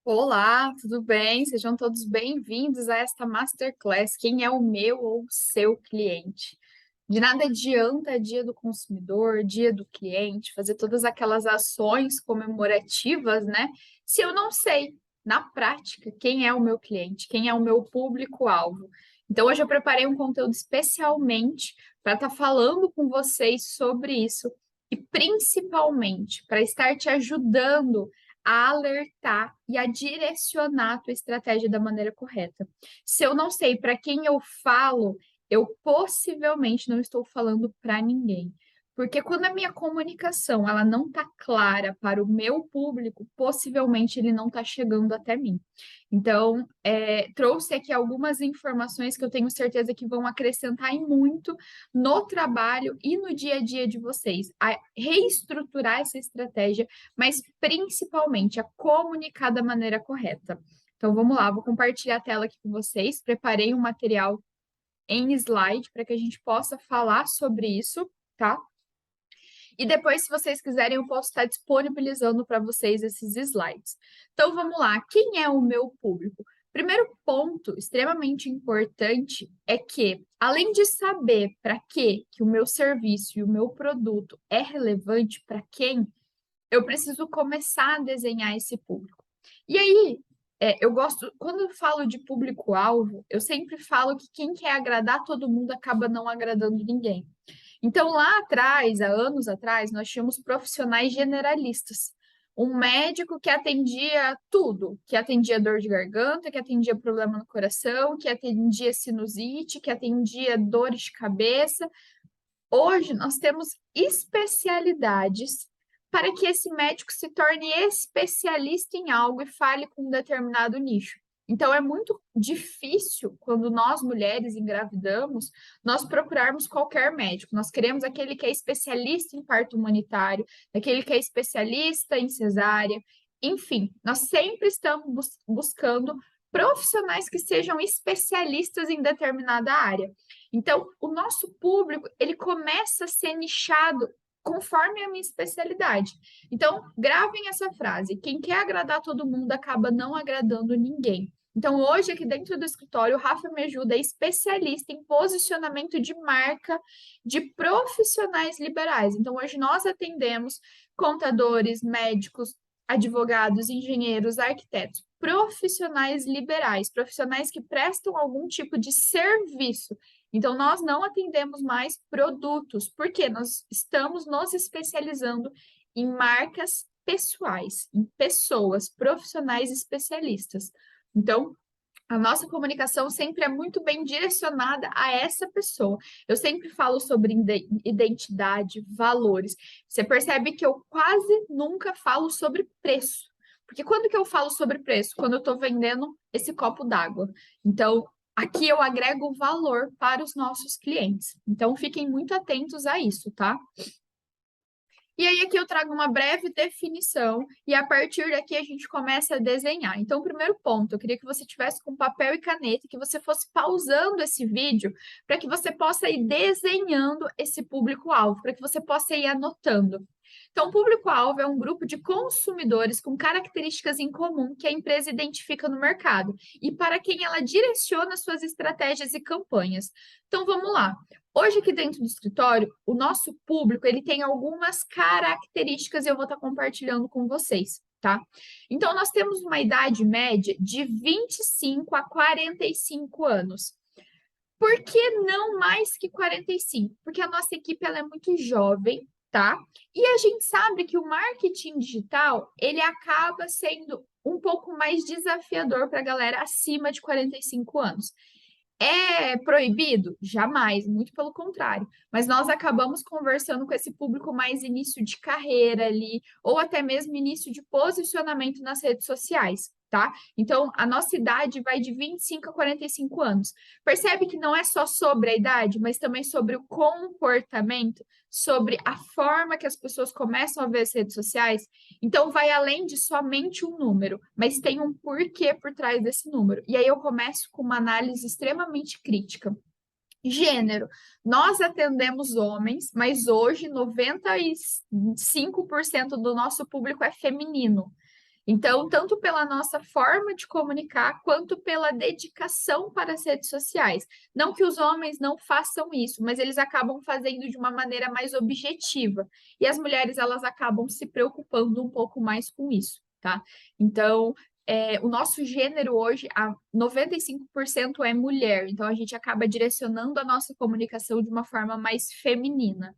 Olá, tudo bem? Sejam todos bem-vindos a esta Masterclass. Quem é o meu ou o seu cliente? De nada adianta Dia do Consumidor, Dia do Cliente, fazer todas aquelas ações comemorativas, né? Se eu não sei, na prática, quem é o meu cliente, quem é o meu público-alvo. Então, hoje eu preparei um conteúdo especialmente para estar falando com vocês sobre isso e principalmente para estar te ajudando a alertar e a direcionar a tua estratégia da maneira correta. Se eu não sei para quem eu falo, eu possivelmente não estou falando para ninguém. Porque quando a minha comunicação ela não está clara para o meu público, possivelmente ele não está chegando até mim. Então, trouxe aqui algumas informações que eu tenho certeza que vão acrescentar e muito no trabalho e no dia a dia de vocês, a reestruturar essa estratégia, mas principalmente a comunicar da maneira correta. Então, vamos lá, vou compartilhar a tela aqui com vocês. Preparei um material em slide para que a gente possa falar sobre isso, tá? E depois, se vocês quiserem, eu posso estar disponibilizando para vocês esses slides. Então, vamos lá. Quem é o meu público? Primeiro ponto extremamente importante é que, além de saber para que o meu serviço e o meu produto é relevante para quem, eu preciso começar a desenhar esse público. E aí, eu gosto, quando eu falo de público-alvo, eu sempre falo que quem quer agradar todo mundo acaba não agradando ninguém. Então, lá atrás, há anos atrás, nós tínhamos profissionais generalistas. Um médico que atendia tudo, que atendia dor de garganta, que atendia problema no coração, que atendia sinusite, que atendia dores de cabeça. Hoje, nós temos especialidades para que esse médico se torne especialista em algo e fale com um determinado nicho. Então, é muito difícil, quando nós mulheres engravidamos, nós procurarmos qualquer médico. Nós queremos aquele que é especialista em parto humanitário, aquele que é especialista em cesárea. Enfim, nós sempre estamos buscando profissionais que sejam especialistas em determinada área. Então, o nosso público, ele começa a ser nichado conforme a minha especialidade. Então, gravem essa frase: quem quer agradar todo mundo acaba não agradando ninguém. Então, hoje, aqui dentro do escritório, o Rafa me ajuda, é especialista em posicionamento de marca de profissionais liberais. Então, hoje nós atendemos contadores, médicos, advogados, engenheiros, arquitetos, profissionais liberais, profissionais que prestam algum tipo de serviço. Então, nós não atendemos mais produtos, porque nós estamos nos especializando em marcas pessoais, em pessoas, profissionais especialistas. Então, a nossa comunicação sempre é muito bem direcionada a essa pessoa. Eu sempre falo sobre identidade, valores. Você percebe que eu quase nunca falo sobre preço. Porque quando que eu falo sobre preço? Quando eu estou vendendo esse copo d'água. Então, aqui eu agrego valor para os nossos clientes. Então, fiquem muito atentos a isso, tá? E aí aqui eu trago uma breve definição e a partir daqui a gente começa a desenhar. Então, o primeiro ponto, eu queria que você tivesse com papel e caneta, que você fosse pausando esse vídeo para que você possa ir desenhando esse público-alvo, para que você possa ir anotando. Então, o público-alvo é um grupo de consumidores com características em comum que a empresa identifica no mercado e para quem ela direciona suas estratégias e campanhas. Então, vamos lá. Hoje aqui dentro do escritório, o nosso público, ele tem algumas características e eu vou estar compartilhando com vocês, tá? Então, nós temos uma idade média de 25 a 45 anos. Por que não mais que 45? Porque a nossa equipe ela é muito jovem, tá? E a gente sabe que o marketing digital, ele acaba sendo um pouco mais desafiador para a galera acima de 45 anos. É proibido? Jamais, muito pelo contrário. Mas nós acabamos conversando com esse público mais início de carreira ali, ou até mesmo início de posicionamento nas redes sociais, tá? Então, a nossa idade vai de 25 a 45 anos. Percebe que não é só sobre a idade, mas também sobre o comportamento, sobre a forma que as pessoas começam a ver as redes sociais. Então, vai além de somente um número, mas tem um porquê por trás desse número. E aí eu começo com uma análise extremamente crítica. Gênero. Nós atendemos homens, mas hoje 95% do nosso público é feminino. Então, tanto pela nossa forma de comunicar, quanto pela dedicação para as redes sociais. Não que os homens não façam isso, mas eles acabam fazendo de uma maneira mais objetiva. E as mulheres, elas acabam se preocupando um pouco mais com isso, tá? Então, o nosso gênero hoje, 95% é mulher. Então, a gente acaba direcionando a nossa comunicação de uma forma mais feminina.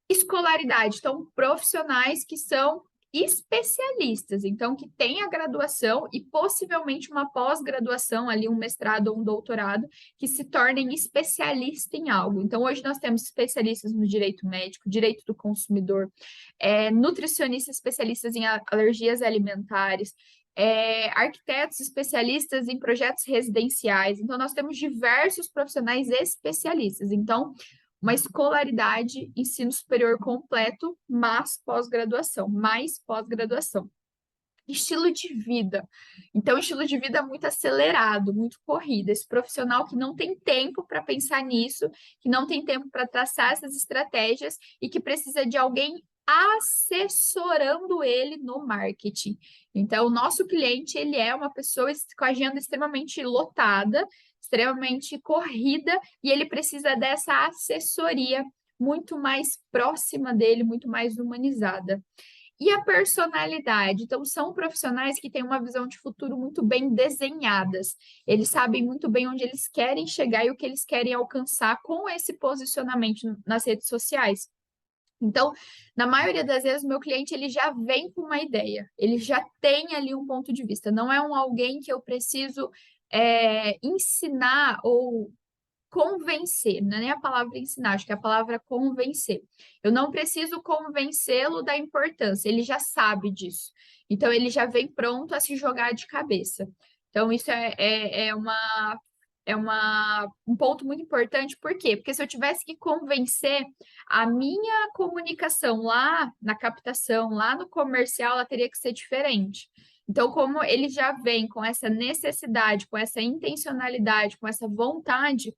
Escolaridade, então, profissionais que são especialistas, então, que têm a graduação e possivelmente uma pós-graduação, ali, um mestrado ou um doutorado, que se tornem especialistas em algo. Então, hoje nós temos especialistas no direito médico, direito do consumidor, nutricionistas especialistas em alergias alimentares, arquitetos especialistas em projetos residenciais. Então, nós temos diversos profissionais especialistas. Então, uma escolaridade, ensino superior completo, mas pós-graduação, mais pós-graduação. Estilo de vida. Então, estilo de vida muito acelerado, muito corrido. Esse profissional que não tem tempo para pensar nisso, que não tem tempo para traçar essas estratégias e que precisa de alguém assessorando ele no marketing. Então, o nosso cliente, ele é uma pessoa com a agenda extremamente lotada, extremamente corrida, e ele precisa dessa assessoria muito mais próxima dele, muito mais humanizada. E a personalidade? Então, são profissionais que têm uma visão de futuro muito bem desenhadas. Eles sabem muito bem onde eles querem chegar e o que eles querem alcançar com esse posicionamento nas redes sociais. Então, na maioria das vezes, o meu cliente ele já vem com uma ideia, ele já tem ali um ponto de vista. Não é alguém que eu preciso ensinar ou convencer, não é nem a palavra ensinar, acho que é a palavra convencer. Eu não preciso convencê-lo da importância, ele já sabe disso. Então, ele já vem pronto a se jogar de cabeça. Então, isso um ponto muito importante. Por quê? Porque se eu tivesse que convencer, a minha comunicação lá na captação, lá no comercial, ela teria que ser diferente. Então, como ele já vem com essa necessidade, com essa intencionalidade, com essa vontade,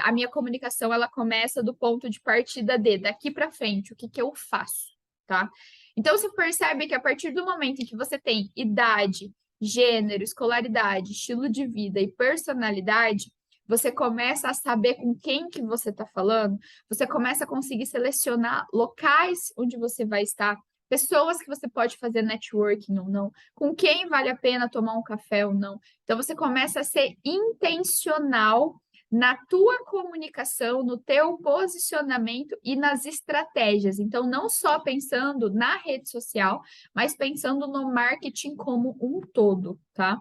a minha comunicação ela começa do ponto de partida de daqui para frente, o que eu faço, tá? Então, você percebe que a partir do momento em que você tem idade, gênero, escolaridade, estilo de vida e personalidade, você começa a saber com quem que você está falando, você começa a conseguir selecionar locais onde você vai estar, pessoas que você pode fazer networking ou não, com quem vale a pena tomar um café ou não. Então, você começa a ser intencional na tua comunicação, no teu posicionamento e nas estratégias. Então, não só pensando na rede social, mas pensando no marketing como um todo, tá?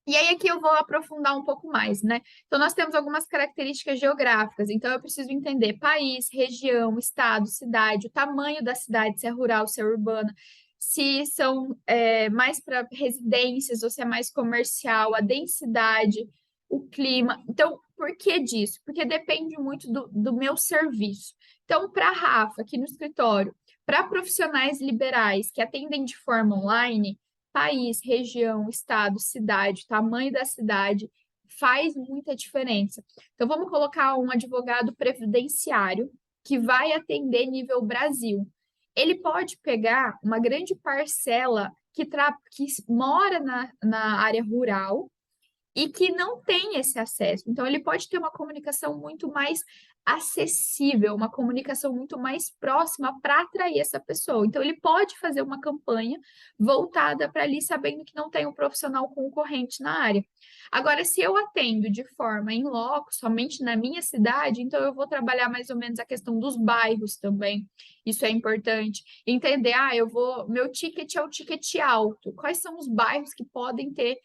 E aí aqui eu vou aprofundar um pouco mais, né? Então, nós temos algumas características geográficas. Então, eu preciso entender país, região, estado, cidade, o tamanho da cidade, se é rural, se é urbana, se são mais para residências ou se é mais comercial, a densidade, o clima. Então, por que disso? Porque depende muito do meu serviço. Então, para a Rafa, aqui no escritório, para profissionais liberais que atendem de forma online, país, região, estado, cidade, tamanho da cidade, faz muita diferença. Então, vamos colocar um advogado previdenciário que vai atender nível Brasil. Ele pode pegar uma grande parcela que mora na área rural e que não tem esse acesso. Então, ele pode ter uma comunicação muito mais acessível, uma comunicação muito mais próxima para atrair essa pessoa. Então, ele pode fazer uma campanha voltada para ali, sabendo que não tem um profissional concorrente na área. Agora, se eu atendo de forma em loco, somente na minha cidade, então eu vou trabalhar mais ou menos a questão dos bairros também. Isso é importante. Entender, meu ticket é o ticket alto. Quais são os bairros que podem ter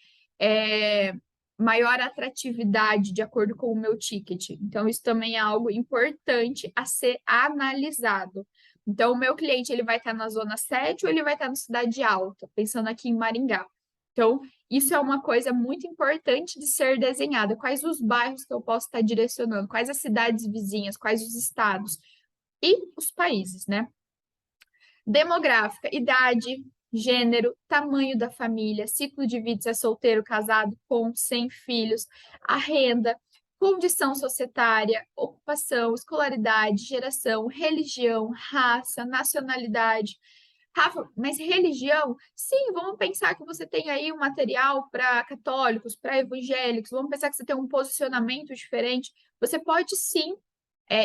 maior atratividade de acordo com o meu ticket. Então, isso também é algo importante a ser analisado. Então, o meu cliente ele vai estar na zona 7 ou ele vai estar na cidade alta, pensando aqui em Maringá. Então, isso é uma coisa muito importante de ser desenhada. Quais os bairros que eu posso estar direcionando? Quais as cidades vizinhas? Quais os estados? E os países, né? Demográfica, idade, gênero, tamanho da família, ciclo de vida, se é solteiro, casado, com, sem filhos, a renda, condição societária, ocupação, escolaridade, geração, religião, raça, nacionalidade. Rafa, mas religião? Sim, vamos pensar que você tem aí um material para católicos, para evangélicos, vamos pensar que você tem um posicionamento diferente. Você pode sim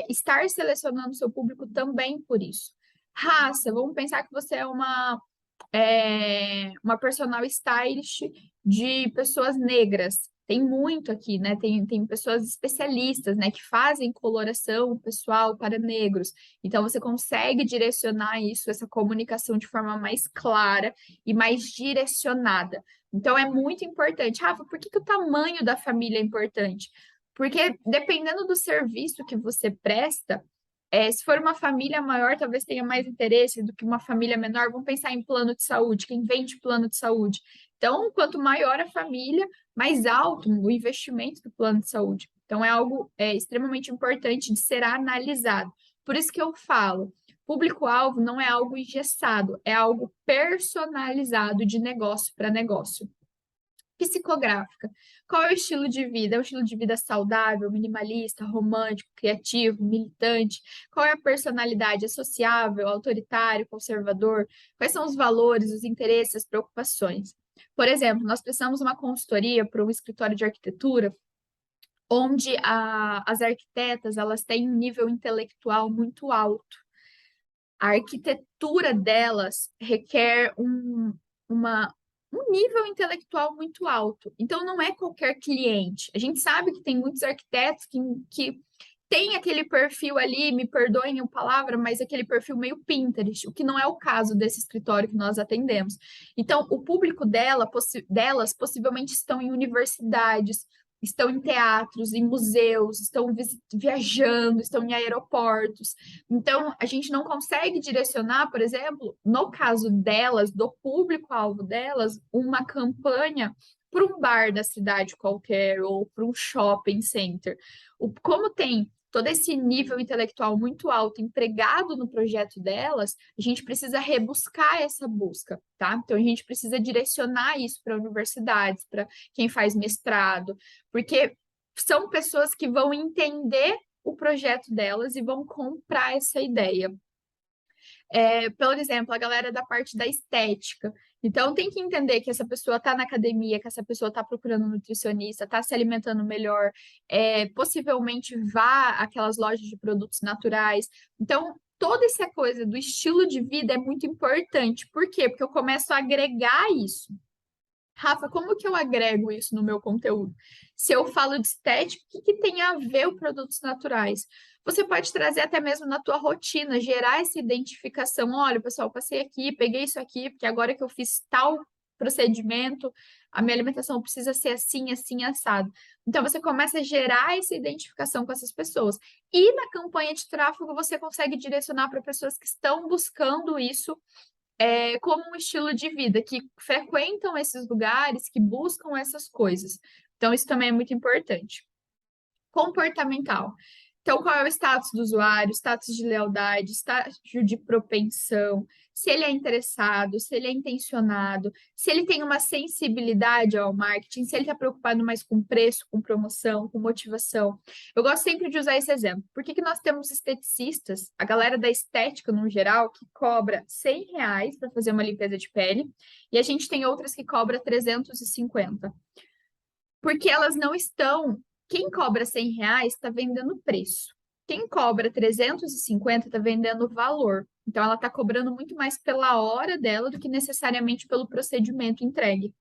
estar selecionando seu público também por isso. Raça, vamos pensar que você é uma personal stylist de pessoas negras. Tem muito aqui, né? Tem pessoas especialistas, né, que fazem coloração pessoal para negros. Então, você consegue direcionar isso, essa comunicação de forma mais clara e mais direcionada. Então, é muito importante. Rafa, por que que o tamanho da família é importante? Porque dependendo do serviço que você presta, se for uma família maior, talvez tenha mais interesse do que uma família menor. Vamos pensar em plano de saúde, quem vende plano de saúde. Então, quanto maior a família, mais alto o investimento do plano de saúde. Então, é algo extremamente importante de ser analisado. Por isso que eu falo, público-alvo não é algo engessado, é algo personalizado de negócio para negócio. Psicográfica. Qual é o estilo de vida? É um estilo de vida saudável, minimalista, romântico, criativo, militante? Qual é a personalidade? É sociável, autoritário, conservador? Quais são os valores, os interesses, as preocupações? Por exemplo, nós precisamos de uma consultoria para um escritório de arquitetura, onde as arquitetas elas têm um nível intelectual muito alto. A arquitetura delas requer um nível intelectual muito alto. Então, não é qualquer cliente. A gente sabe que tem muitos arquitetos que têm aquele perfil ali, me perdoem a palavra, mas aquele perfil meio Pinterest, o que não é o caso desse escritório que nós atendemos. Então, o público delas possivelmente estão em universidades, estão em teatros, em museus, estão viajando, estão em aeroportos. Então, a gente não consegue direcionar, por exemplo, no caso delas, do público-alvo delas, uma campanha para um bar da cidade qualquer ou para um shopping center. Como tem todo esse nível intelectual muito alto empregado no projeto delas, a gente precisa rebuscar essa busca, tá? Então, a gente precisa direcionar isso para universidades, para quem faz mestrado, porque são pessoas que vão entender o projeto delas e vão comprar essa ideia. Por exemplo, a galera da parte da estética. Então, tem que entender que essa pessoa está na academia, que essa pessoa está procurando um nutricionista, está se alimentando melhor, possivelmente vá àquelas lojas de produtos naturais. Então, toda essa coisa do estilo de vida é muito importante. Por quê? Porque eu começo a agregar isso. Rafa, como que eu agrego isso no meu conteúdo? Se eu falo de estética, o que que tem a ver os produtos naturais? Você pode trazer até mesmo na tua rotina, gerar essa identificação. Olha, pessoal, passei aqui, peguei isso aqui, porque agora que eu fiz tal procedimento, a minha alimentação precisa ser assim, assim, assado. Então, você começa a gerar essa identificação com essas pessoas. E na campanha de tráfego, você consegue direcionar para pessoas que estão buscando isso como um estilo de vida, que frequentam esses lugares, que buscam essas coisas. Então, isso também é muito importante. Comportamental. Então, qual é o status do usuário, status de lealdade, estágio de propensão, se ele é interessado, se ele é intencionado, se ele tem uma sensibilidade ao marketing, se ele está preocupado mais com preço, com promoção, com motivação. Eu gosto sempre de usar esse exemplo. Por que que nós temos esteticistas, a galera da estética no geral, que cobra R$ 100 para fazer uma limpeza de pele, e a gente tem outras que cobra 350? Porque elas não estão. Quem cobra R$ 100 está vendendo preço. Quem cobra 350 está vendendo valor. Então, ela está cobrando muito mais pela hora dela do que necessariamente pelo procedimento entregue.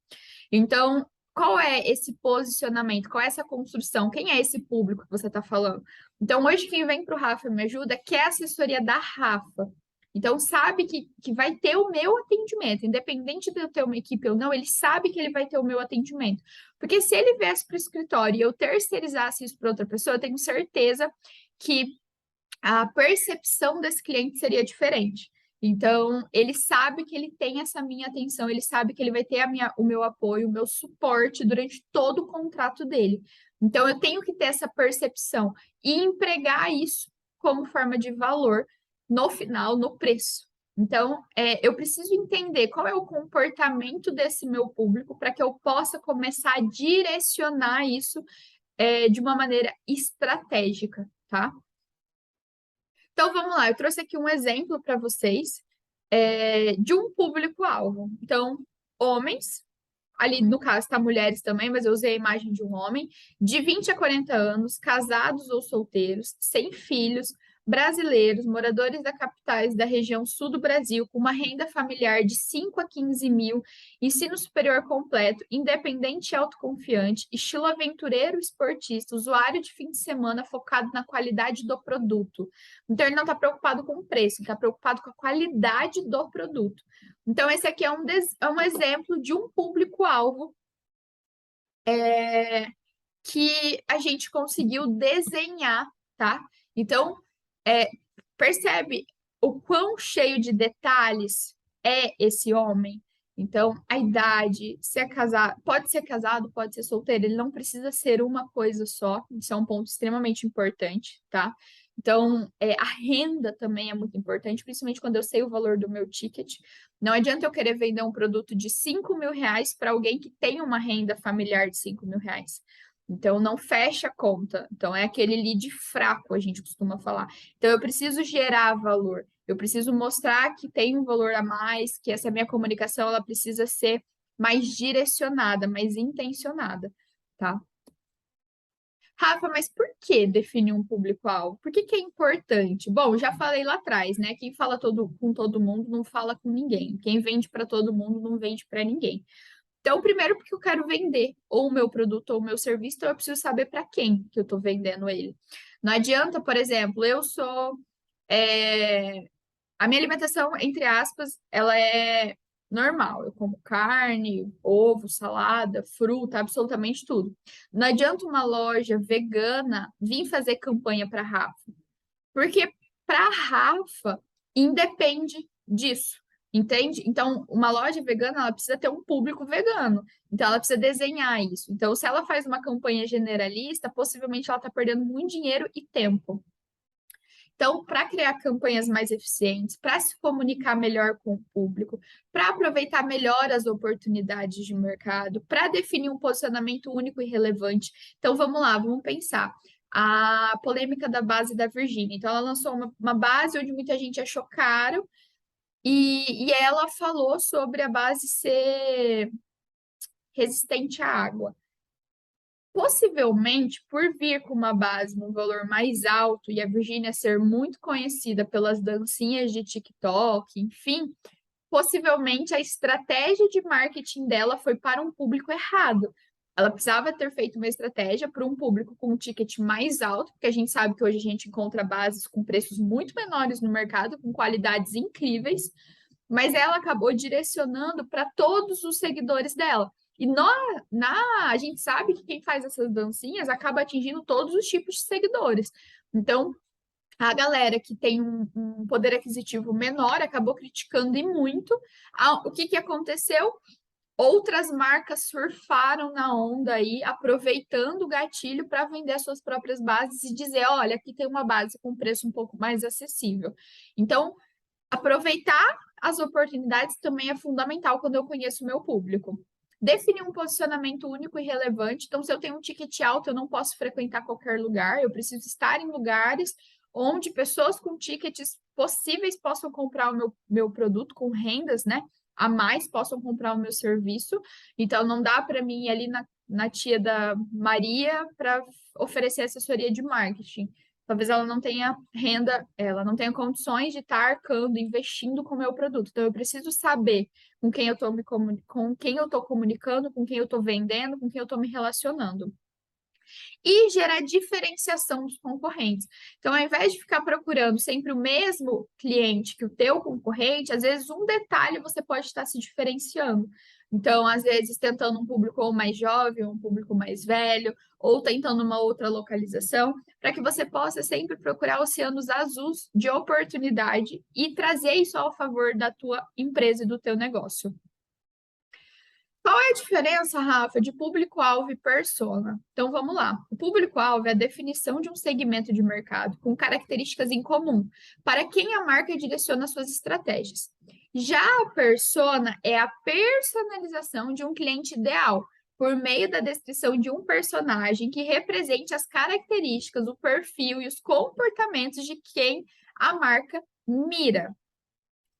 Então, qual é esse posicionamento? Qual é essa construção? Quem é esse público que você está falando? Então, hoje, quem vem para o Rafa Me Ajuda quer a assessoria da Rafa. Então, sabe que vai ter o meu atendimento, independente de eu ter uma equipe ou não, ele sabe que ele vai ter o meu atendimento. Porque se ele viesse para o escritório e eu terceirizasse isso para outra pessoa, eu tenho certeza que a percepção desse cliente seria diferente. Então, ele sabe que ele tem essa minha atenção, ele sabe que ele vai ter o meu apoio, o meu suporte durante todo o contrato dele. Então, eu tenho que ter essa percepção e empregar isso como forma de valor no final, no preço. Então, eu preciso entender qual é o comportamento desse meu público para que eu possa começar a direcionar isso, de uma maneira estratégica, tá? Então, vamos lá, eu trouxe aqui um exemplo para vocês. de um público-alvo. Então, homens, ali no caso tá mulheres também, mas eu usei a imagem de um homem, de 20 a 40 anos, casados ou solteiros, sem filhos, brasileiros, moradores da capitais da região sul do Brasil, com uma renda familiar de 5 a 15 mil, ensino superior completo, independente e autoconfiante, estilo aventureiro, esportista, usuário de fim de semana focado na qualidade do produto. Então, ele não está preocupado com o preço, ele está preocupado com a qualidade do produto. Então, esse aqui é um exemplo de um público-alvo que a gente conseguiu desenhar, tá? Então, é, percebe o quão cheio de detalhes é esse homem? Então, a idade, se é casado, pode ser solteiro, ele não precisa ser uma coisa só, isso é um ponto extremamente importante, tá? Então, a renda também é muito importante, principalmente quando eu sei o valor do meu ticket. Não adianta eu querer vender um produto de 5 mil reais para alguém que tem uma renda familiar de 5 mil reais. Então, não fecha a conta. Então, é aquele lead fraco, a gente costuma falar. Então, eu preciso gerar valor. Eu preciso mostrar que tem um valor a mais, que essa minha comunicação ela precisa ser mais direcionada, mais intencionada, tá? Rafa, mas por que definir um público-alvo? Por que que é importante? Bom, já falei lá atrás, né? Quem fala com todo mundo não fala com ninguém. Quem vende para todo mundo não vende para ninguém. Então, primeiro, porque eu quero vender ou o meu produto ou o meu serviço, então eu preciso saber para quem que eu estou vendendo ele. Não adianta, por exemplo, eu sou. A minha alimentação, entre aspas, ela é normal. Eu como carne, ovo, salada, fruta, absolutamente tudo. Não adianta uma loja vegana vir fazer campanha para Rafa, porque para Rafa independe disso. Entende? Então, uma loja vegana, ela precisa ter um público vegano. Então, ela precisa desenhar isso. Então, se ela faz uma campanha generalista, possivelmente ela está perdendo muito dinheiro e tempo. Então, para criar campanhas mais eficientes, para se comunicar melhor com o público, para aproveitar melhor as oportunidades de mercado, para definir um posicionamento único e relevante. Então, vamos lá, vamos pensar. A polêmica da base da Virgínia. Então, ela lançou uma base onde muita gente achou caro, e ela falou sobre a base ser resistente à água. Possivelmente, por vir com uma base num valor mais alto e a Virgínia ser muito conhecida pelas dancinhas de TikTok, enfim, possivelmente a estratégia de marketing dela foi para um público errado. Ela precisava ter feito uma estratégia para um público com um ticket mais alto, porque a gente sabe que hoje a gente encontra bases com preços muito menores no mercado, com qualidades incríveis, mas ela acabou direcionando para todos os seguidores dela. E a gente sabe que quem faz essas dancinhas acaba atingindo todos os tipos de seguidores. Então, a galera que tem um poder aquisitivo menor acabou criticando e muito. O que, que aconteceu? Outras marcas surfaram na onda aí, aproveitando o gatilho para vender as suas próprias bases e dizer: olha, aqui tem uma base com preço um pouco mais acessível. Então, aproveitar as oportunidades também é fundamental quando eu conheço o meu público. Definir um posicionamento único e relevante. Então, se eu tenho um ticket alto, eu não posso frequentar qualquer lugar, eu preciso estar em lugares onde pessoas com tickets possíveis possam comprar o meu produto com rendas, né? A mais possam comprar o meu serviço. Então, não dá para mim ir ali na tia da Maria para oferecer assessoria de marketing. Talvez ela não tenha renda, ela não tenha condições de estar arcando, investindo com o meu produto. Então, eu preciso saber com quem eu estou com quem eu estou comunicando, com quem eu estou vendendo, com quem eu estou me relacionando. E gerar diferenciação dos concorrentes. Então, ao invés de ficar procurando sempre o mesmo cliente que o teu concorrente, às vezes um detalhe você pode estar se diferenciando. Então, às vezes, tentando um público ou mais jovem, um público mais velho, ou tentando uma outra localização, para que você possa sempre procurar oceanos azuis de oportunidade e trazer isso ao favor da tua empresa e do teu negócio. Qual é a diferença, Rafa, de público-alvo e persona? Então vamos lá. O público-alvo é a definição de um segmento de mercado com características em comum para quem a marca direciona suas estratégias. Já a persona é a personalização de um cliente ideal por meio da descrição de um personagem que represente as características, o perfil e os comportamentos de quem a marca mira.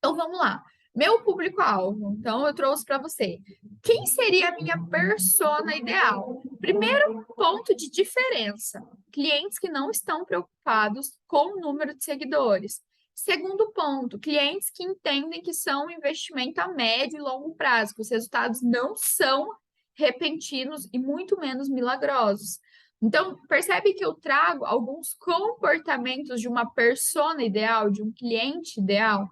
Então vamos lá. Meu público-alvo. Então eu trouxe para você. Quem seria a minha persona ideal? Primeiro ponto de diferença: clientes que não estão preocupados com o número de seguidores. Segundo ponto, clientes que entendem que são um investimento a médio e longo prazo, que os resultados não são repentinos e muito menos milagrosos. Então, percebe que eu trago alguns comportamentos de uma persona ideal, de um cliente ideal.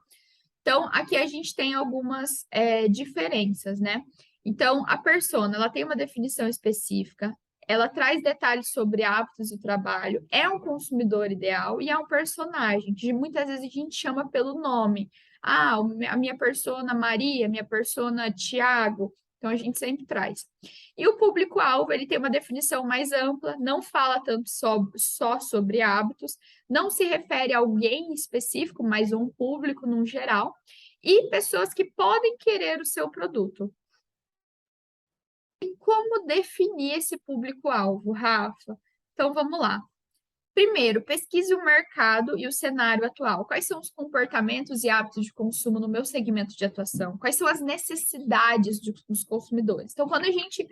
Então, aqui a gente tem algumas diferenças, né? Então, a persona, ela tem uma definição específica, ela traz detalhes sobre hábitos do trabalho, é um consumidor ideal e é um personagem, que muitas vezes a gente chama pelo nome. Ah, a minha persona Maria, minha persona Tiago. Então, a gente sempre traz. E o público-alvo, ele tem uma definição mais ampla, não fala tanto só sobre hábitos, não se refere a alguém específico, mas um público num geral, e pessoas que podem querer o seu produto. E como definir esse público-alvo, Rafa? Então vamos lá. Primeiro, pesquise o mercado e o cenário atual. Quais são os comportamentos e hábitos de consumo no meu segmento de atuação? Quais são as necessidades dos consumidores? Então, quando a gente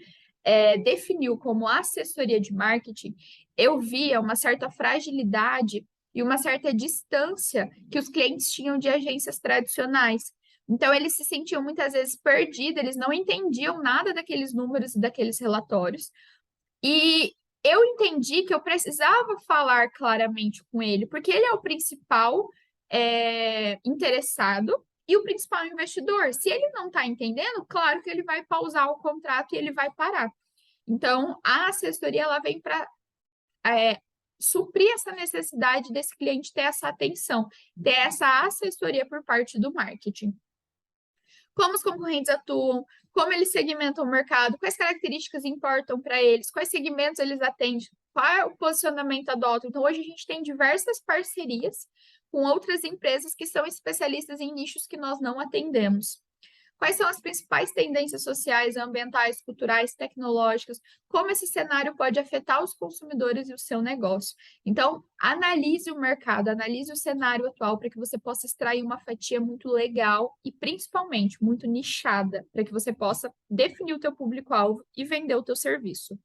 definiu como assessoria de marketing, eu via uma certa fragilidade e uma certa distância que os clientes tinham de agências tradicionais. Então, eles se sentiam muitas vezes perdidos, eles não entendiam nada daqueles números e daqueles relatórios. E eu entendi que eu precisava falar claramente com ele, porque ele é o principal interessado e o principal investidor. Se ele não está entendendo, claro que ele vai pausar o contrato e ele vai parar. Então, a assessoria ela vem para suprir essa necessidade desse cliente ter essa atenção, ter essa assessoria por parte do marketing. Como os concorrentes atuam, como eles segmentam o mercado, quais características importam para eles, quais segmentos eles atendem, qual é o posicionamento adotam. Então, hoje a gente tem diversas parcerias com outras empresas que são especialistas em nichos que nós não atendemos. Quais são as principais tendências sociais, ambientais, culturais, tecnológicas? Como esse cenário pode afetar os consumidores e o seu negócio? Então, analise o mercado, analise o cenário atual para que você possa extrair uma fatia muito legal e, principalmente, muito nichada, para que você possa definir o teu público-alvo e vender o teu serviço.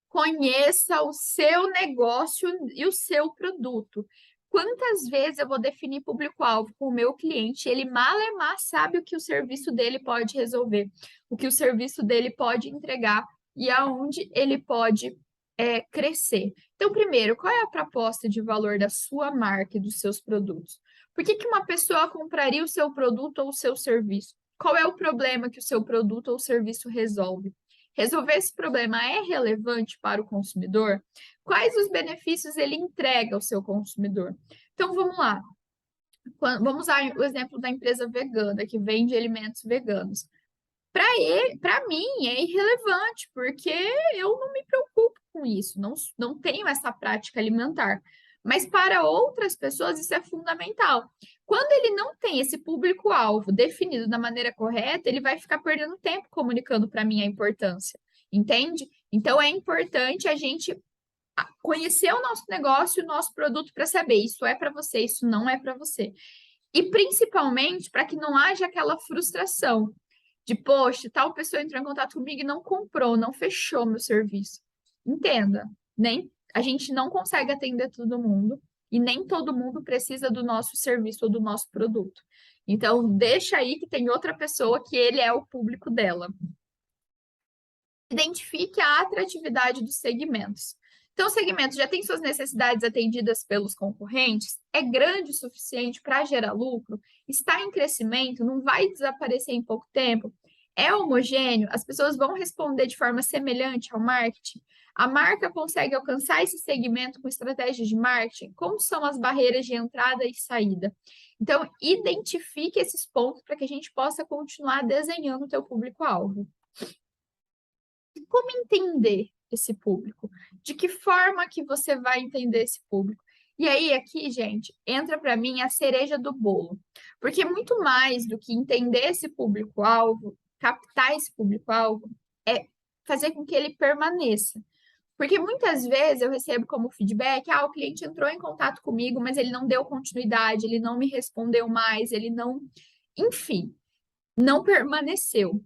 Conheça o seu negócio e o seu produto. Quantas vezes eu vou definir público-alvo com o meu cliente, ele malemar sabe o que o serviço dele pode resolver, o que o serviço dele pode entregar e aonde ele pode crescer. Então, primeiro, qual é a proposta de valor da sua marca e dos seus produtos? Por que uma pessoa compraria o seu produto ou o seu serviço? Qual é o problema que o seu produto ou serviço resolve? Resolver esse problema é relevante para o consumidor? Quais os benefícios ele entrega ao seu consumidor? Então, vamos lá. Vamos usar o exemplo da empresa vegana, que vende alimentos veganos. Para mim, é irrelevante, porque eu não me preocupo com isso, não tenho essa prática alimentar. Mas para outras pessoas, isso é fundamental. Quando ele não tem esse público-alvo definido da maneira correta, ele vai ficar perdendo tempo comunicando para mim a importância, entende? Então, é importante a gente conhecer o nosso negócio e o nosso produto para saber isso é para você, isso não é para você. E principalmente para que não haja aquela frustração de, poxa, tal pessoa entrou em contato comigo e não comprou, não fechou meu serviço. Entenda, nem a gente não consegue atender todo mundo e nem todo mundo precisa do nosso serviço ou do nosso produto. Então, deixa aí que tem outra pessoa que ele é o público dela. Identifique a atratividade dos segmentos. Então, o segmento já tem suas necessidades atendidas pelos concorrentes, é grande o suficiente para gerar lucro, está em crescimento, não vai desaparecer em pouco tempo, é homogêneo, as pessoas vão responder de forma semelhante ao marketing, a marca consegue alcançar esse segmento com estratégias de marketing, como são as barreiras de entrada e saída. Então, identifique esses pontos para que a gente possa continuar desenhando o teu público-alvo. Como entender esse público? De que forma que você vai entender esse público? E aí, aqui, gente, entra para mim a cereja do bolo. Porque muito mais do que entender esse público-alvo, captar esse público-alvo, é fazer com que ele permaneça. Porque muitas vezes eu recebo como feedback, o cliente entrou em contato comigo, mas ele não deu continuidade, ele não me respondeu mais, ele não, enfim, não permaneceu.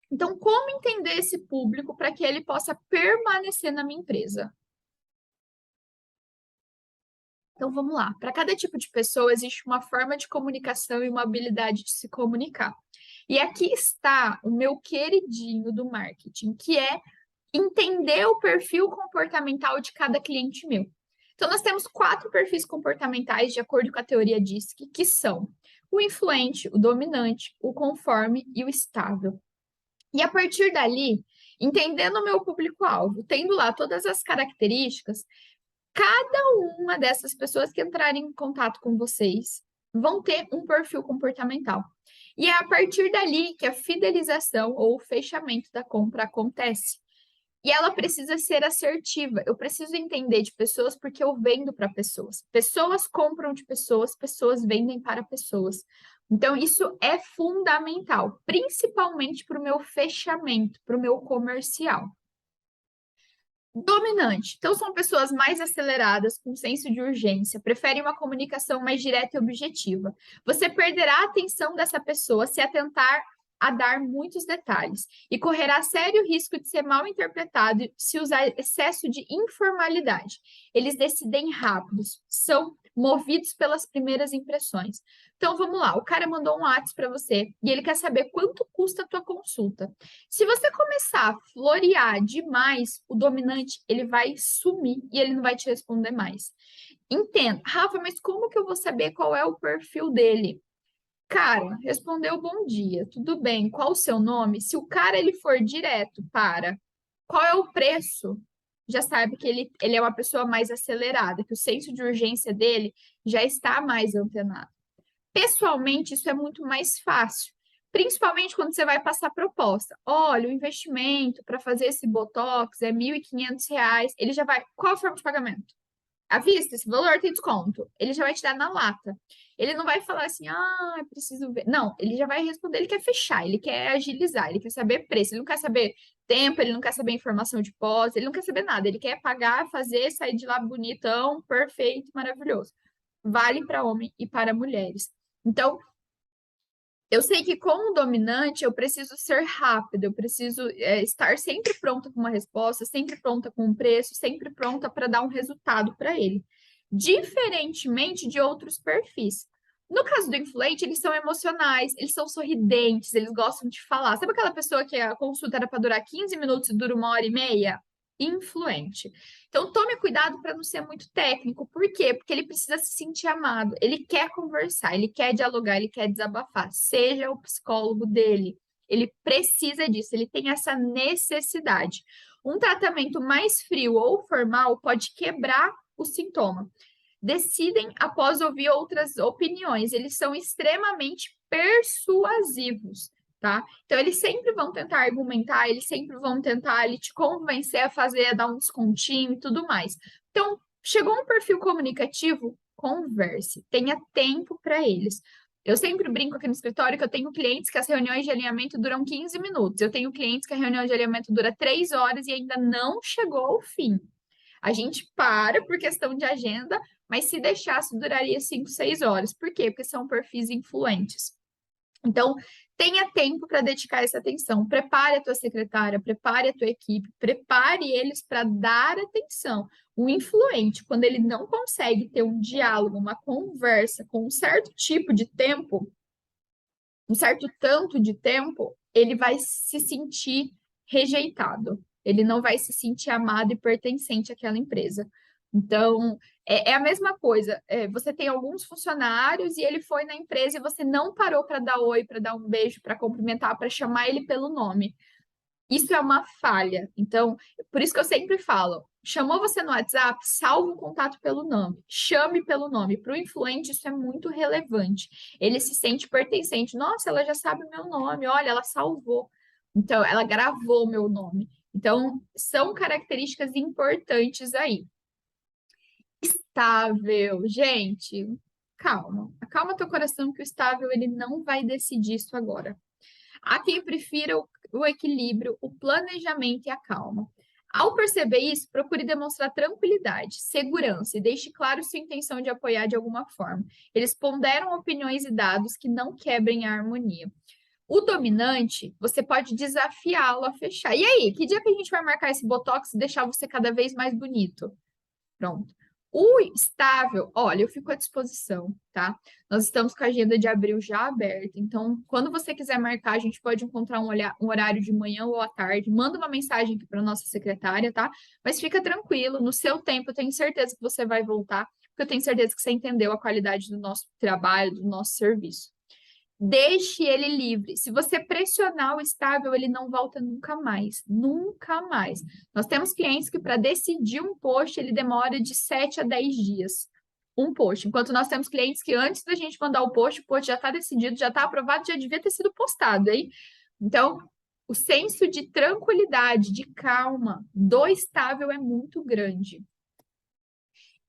Então, como entender esse público para que ele possa permanecer na minha empresa? Então, vamos lá. Para cada tipo de pessoa, existe uma forma de comunicação e uma habilidade de se comunicar. E aqui está o meu queridinho do marketing, que é entender o perfil comportamental de cada cliente meu. Então, nós temos 4 perfis comportamentais, de acordo com a teoria DISC, que são o influente, o dominante, o conforme e o estável. E a partir dali, entendendo o meu público-alvo, tendo lá todas as características, cada uma dessas pessoas que entrarem em contato com vocês vão ter um perfil comportamental. E é a partir dali que a fidelização ou o fechamento da compra acontece. E ela precisa ser assertiva. Eu preciso entender de pessoas porque eu vendo para pessoas. Pessoas compram de pessoas, pessoas vendem para pessoas. Então, isso é fundamental, principalmente para o meu fechamento, para o meu comercial. Dominante. Então, são pessoas mais aceleradas, com senso de urgência, preferem uma comunicação mais direta e objetiva. Você perderá a atenção dessa pessoa se atentar a dar muitos detalhes e correrá sério risco de ser mal interpretado se usar excesso de informalidade. Eles decidem rápidos, são movidos pelas primeiras impressões. Então, vamos lá. O cara mandou um WhatsApp para você e ele quer saber quanto custa a tua consulta. Se você começar a florear demais, o dominante, ele vai sumir e ele não vai te responder mais. Entenda. Rafa, mas como que eu vou saber qual é o perfil dele? Cara, respondeu bom dia, tudo bem, qual o seu nome? Se o cara ele for direto para qual é o preço, já sabe que ele é uma pessoa mais acelerada, que o senso de urgência dele já está mais antenado. Pessoalmente, isso é muito mais fácil, principalmente quando você vai passar proposta. Olha, o investimento para fazer esse botox é R$ 1.500. Ele já vai. Qual a forma de pagamento? À vista, esse valor tem desconto. Ele já vai te dar na lata. Ele não vai falar assim, preciso ver. Não, ele já vai responder, ele quer fechar, ele quer agilizar, ele quer saber preço, ele não quer saber tempo, ele não quer saber informação de pós, ele não quer saber nada, ele quer pagar, fazer, sair de lá bonitão, perfeito, maravilhoso. Vale para homem e para mulheres. Então, eu sei que com o dominante eu preciso ser rápida, eu preciso estar sempre pronta com uma resposta, sempre pronta com um preço, sempre pronta para dar um resultado para ele. Diferentemente de outros perfis. No caso do influente, eles são emocionais, eles são sorridentes, eles gostam de falar. Sabe aquela pessoa que a consulta era para durar 15 minutos e dura 1h30? Influente. Então, tome cuidado para não ser muito técnico. Por quê? Porque ele precisa se sentir amado. Ele quer conversar, ele quer dialogar, ele quer desabafar. Seja o psicólogo dele. Ele precisa disso, ele tem essa necessidade. Um tratamento mais frio ou formal pode quebrar o sintoma. Decidem após ouvir outras opiniões. Eles são extremamente persuasivos. Tá? Então, eles sempre vão tentar argumentar, eles sempre vão tentar ali, te convencer a fazer, a dar um descontinho e tudo mais. Então, chegou um perfil comunicativo, converse, tenha tempo para eles. Eu sempre brinco aqui no escritório que eu tenho clientes que as reuniões de alinhamento duram 15 minutos. Eu tenho clientes que a reunião de alinhamento dura 3 horas e ainda não chegou ao fim. A gente para por questão de agenda, mas se deixasse, duraria 5, 6 horas. Por quê? Porque são perfis influentes. Então, tenha tempo para dedicar essa atenção. Prepare a tua secretária, prepare a tua equipe, prepare eles para dar atenção. O influente, quando ele não consegue ter um diálogo, uma conversa com um certo tipo de tempo, um certo tanto de tempo, ele vai se sentir rejeitado. Ele não vai se sentir amado e pertencente àquela empresa. Então, é a mesma coisa. Você tem alguns funcionários e ele foi na empresa e você não parou para dar oi, para dar um beijo, para cumprimentar, para chamar ele pelo nome. Isso é uma falha. Então, por isso que eu sempre falo: chamou você no WhatsApp, salve o contato pelo nome, chame pelo nome. Para o influente, isso é muito relevante. Ele se sente pertencente. Nossa, ela já sabe o meu nome, olha, ela salvou. Então, ela gravou o meu nome. Então, são características importantes aí. Estável, gente, calma. Acalma teu coração que o estável ele não vai decidir isso agora. Há quem prefira o equilíbrio, o planejamento e a calma. Ao perceber isso, procure demonstrar tranquilidade, segurança e deixe claro sua intenção de apoiar de alguma forma. Eles ponderam opiniões e dados que não quebrem a harmonia. O dominante, você pode desafiá-lo a fechar. E aí, que dia que a gente vai marcar esse botox e deixar você cada vez mais bonito? Pronto. O estável, olha, eu fico à disposição, tá? Nós estamos com a agenda de abril já aberta, então, quando você quiser marcar, a gente pode encontrar um horário de manhã ou à tarde. Manda uma mensagem aqui para nossa secretária, tá? Mas fica tranquilo, no seu tempo, eu tenho certeza que você vai voltar, porque eu tenho certeza que você entendeu a qualidade do nosso trabalho, do nosso serviço. Deixe ele livre. Se você pressionar o estável, ele não volta nunca mais. Nunca mais. Nós temos clientes que, para decidir um post, ele demora de 7 a 10 dias. Um post. Enquanto nós temos clientes que, antes da gente mandar o post já está decidido, já está aprovado, já devia ter sido postado, hein? Então, o senso de tranquilidade, de calma do estável é muito grande.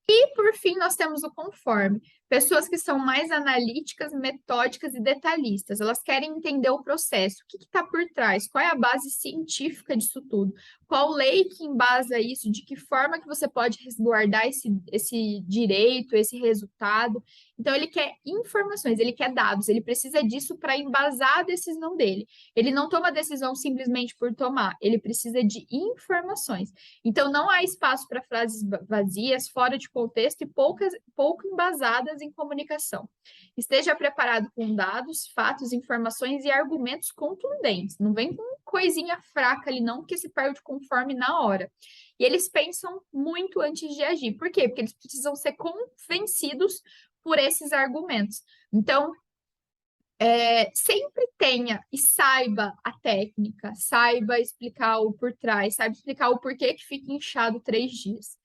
E, por fim, nós temos o conforme. Pessoas que são mais analíticas, metódicas e detalhistas. Elas querem entender o processo. O que está por trás? Qual é a base científica disso tudo? Qual lei que embasa isso? De que forma que você pode resguardar esse direito, esse resultado? Então, ele quer informações, ele quer dados. Ele precisa disso para embasar a decisão dele. Ele não toma decisão simplesmente por tomar. Ele precisa de informações. Então, não há espaço para frases vazias, fora de contexto e pouco embasadas em comunicação. Esteja preparado com dados, fatos, informações e argumentos contundentes. Não vem com coisinha fraca ali, não, porque se perde conforme na hora. E eles pensam muito antes de agir. Por quê? Porque eles precisam ser convencidos por esses argumentos. Então, sempre tenha e saiba a técnica, saiba explicar o por trás, saiba explicar o porquê que fica inchado 3 dias.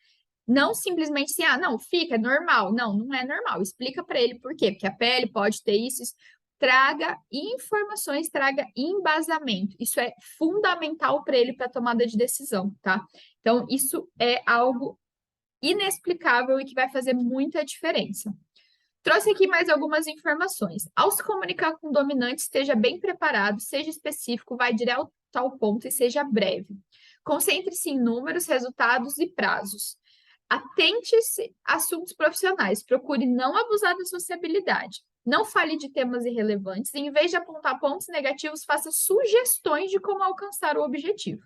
Não simplesmente assim, não, fica, é normal. Não, não é normal. Explica para ele por quê, porque a pele pode ter isso. Traga informações, traga embasamento. Isso é fundamental para ele para tomada de decisão, tá? Então, isso é algo inexplicável e que vai fazer muita diferença. Trouxe aqui mais algumas informações. Ao se comunicar com o dominante, esteja bem preparado, seja específico, vai direto ao ponto e seja breve. Concentre-se em números, resultados e prazos. Atente-se a assuntos profissionais, procure não abusar da sociabilidade. Não fale de temas irrelevantes e, em vez de apontar pontos negativos, faça sugestões de como alcançar o objetivo.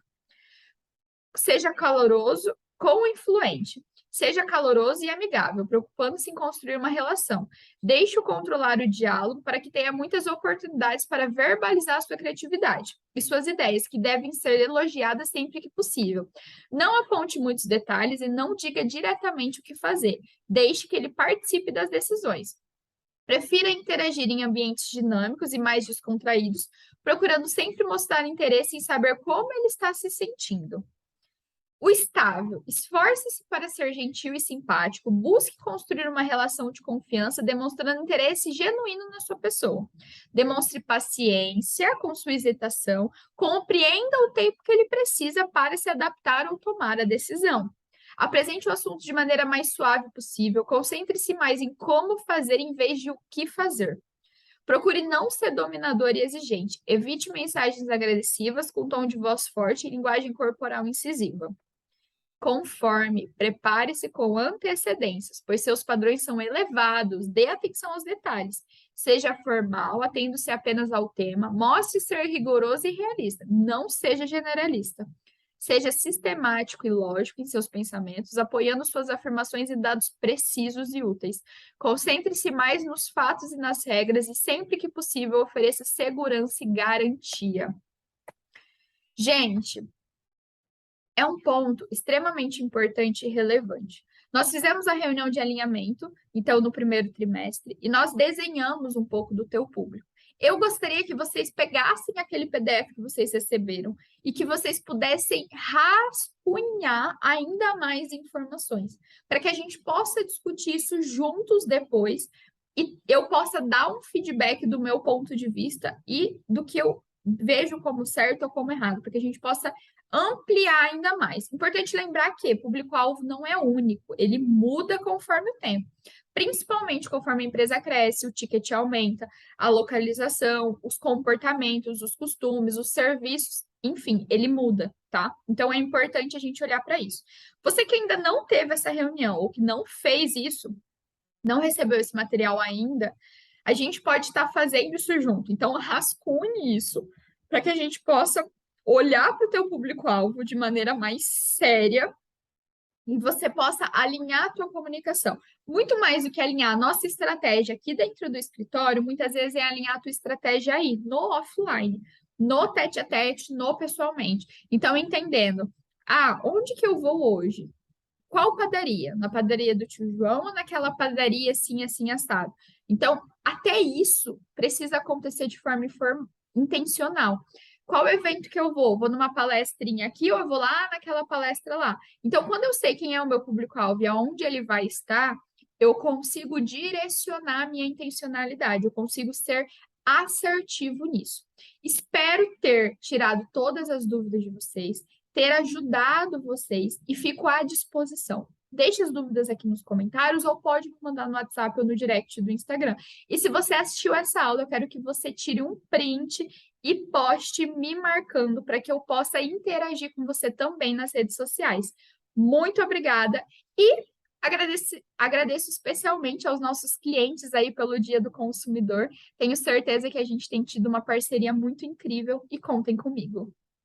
Seja caloroso com o influente. Seja caloroso e amigável, preocupando-se em construir uma relação. Deixe-o controlar o diálogo para que tenha muitas oportunidades para verbalizar sua criatividade e suas ideias, que devem ser elogiadas sempre que possível. Não aponte muitos detalhes e não diga diretamente o que fazer. Deixe que ele participe das decisões. Prefira interagir em ambientes dinâmicos e mais descontraídos, procurando sempre mostrar interesse em saber como ele está se sentindo. O estável, esforce-se para ser gentil e simpático, busque construir uma relação de confiança, demonstrando interesse genuíno na sua pessoa. Demonstre paciência com sua hesitação, compreenda o tempo que ele precisa para se adaptar ou tomar a decisão. Apresente o assunto de maneira mais suave possível, concentre-se mais em como fazer em vez de o que fazer. Procure não ser dominador e exigente. Evite mensagens agressivas com tom de voz forte e linguagem corporal incisiva. Conforme, prepare-se com antecedências, pois seus padrões são elevados, dê atenção aos detalhes. Seja formal, atendo-se apenas ao tema, mostre ser rigoroso e realista, não seja generalista. Seja sistemático e lógico em seus pensamentos, apoiando suas afirmações em dados precisos e úteis. Concentre-se mais nos fatos e nas regras e, sempre que possível, ofereça segurança e garantia. Gente, é um ponto extremamente importante e relevante. Nós fizemos a reunião de alinhamento, então, no primeiro trimestre, e nós desenhamos um pouco do teu público. Eu gostaria que vocês pegassem aquele PDF que vocês receberam e que vocês pudessem rascunhar ainda mais informações, para que a gente possa discutir isso juntos depois e eu possa dar um feedback do meu ponto de vista e do que eu vejo como certo ou como errado, para que a gente possa ampliar ainda mais. Importante lembrar que público-alvo não é único, ele muda conforme o tempo. Principalmente conforme a empresa cresce, o ticket aumenta, a localização, os comportamentos, os costumes, os serviços enfim, ele muda, tá? Então é importante a gente olhar para isso. Você que ainda não teve essa reunião ou que não fez isso, não recebeu esse material ainda, a gente pode estar fazendo isso junto. Então, rascunhe isso para que a gente possa olhar para o teu público-alvo de maneira mais séria e você possa alinhar a tua comunicação. Muito mais do que alinhar a nossa estratégia aqui dentro do escritório, muitas vezes é alinhar a tua estratégia aí, no offline, no tete-a-tete, no pessoalmente. Então, entendendo, onde que eu vou hoje? Qual padaria? Na padaria do tio João ou naquela padaria assim, assim, assado? Então, até isso precisa acontecer de forma intencional. Qual evento que eu vou? Vou numa palestrinha aqui ou eu vou lá naquela palestra lá? Então, quando eu sei quem é o meu público-alvo e aonde ele vai estar, eu consigo direcionar a minha intencionalidade, eu consigo ser assertivo nisso. Espero ter tirado todas as dúvidas de vocês, ter ajudado vocês e fico à disposição. Deixe as dúvidas aqui nos comentários ou pode me mandar no WhatsApp ou no direct do Instagram. E se você assistiu essa aula, eu quero que você tire um print e poste me marcando para que eu possa interagir com você também nas redes sociais. Muito obrigada e agradeço especialmente aos nossos clientes aí pelo Dia do Consumidor. Tenho certeza que a gente tem tido uma parceria muito incrível e contem comigo.